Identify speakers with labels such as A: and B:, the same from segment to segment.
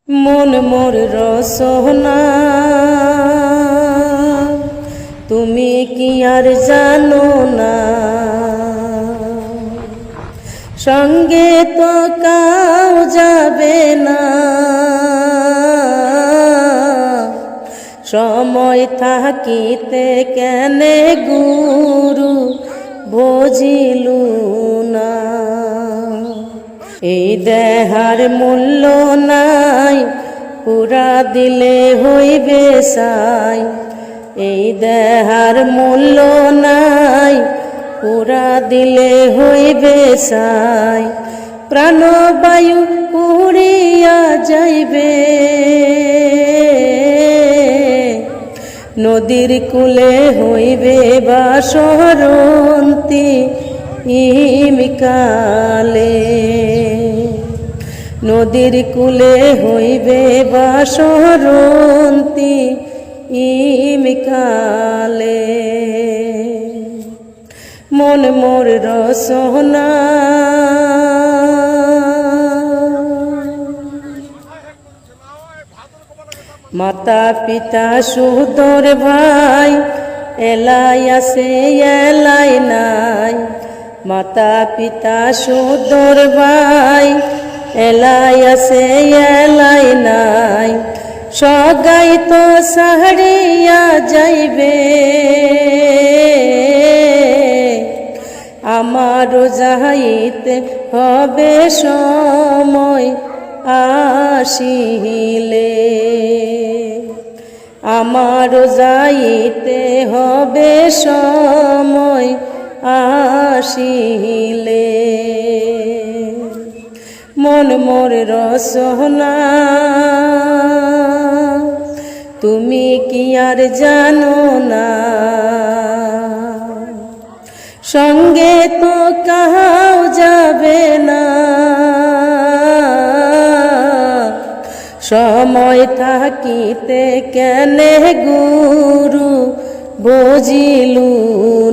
A: মন মোর রসনা তুমি কি আর জানো না, সঙ্গে তো কাউ যাবে না। সময় থাকিতে কেনে গুরু বুঝিলু না। এই দেহার মূল্য নাই, পুরা দিলে হইবে সাই। এই দেহার মূল্য নাই, পুরা দিলে হইবে সাই। প্রাণবায়ু পুরিয়া যাইবে, নদীর কূলে হইবে বাসরন্তি ইমিকালে। নদীর কূলে হইবে বাসরন্তি ইমিকালে। মন মোর রসনা মাতা পিতা সুদর ভাই, এলাই আছে এলাই নাই। মাতা পিতা সুদর ভাই, এলাই আছে এলাই নাই। সগাই তো সাহারিয়া যাইবে, আমারও যাইতে হবে সময় আসিলে। আমারও যাইতে হবে সময় আসিলে। মন মোর রসনা তুমি কি আর জানো না, সঙ্গে তো কাউ যাবে না। সময় থাকিতে কেনে গুরু বুঝিলু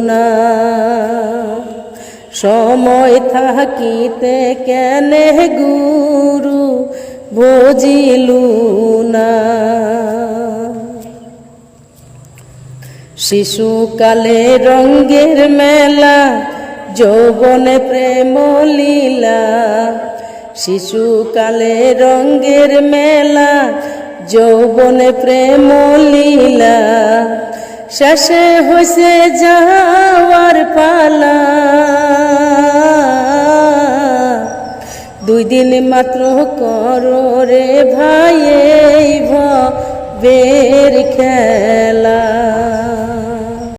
A: না। সময় থাকিতে কেনে গুরু বুঝিলু না। শিশুকালে রঙ্গের মেলা, যৌবনে প্রেম লীলা। শিশুকালে রঙ্গের মেলা, যৌবনে প্রেম লীলা। শেষে হইছে যাওয়ার পালা, দুই দিন মাত্র করো রে ভাই এই ভবের খেলা।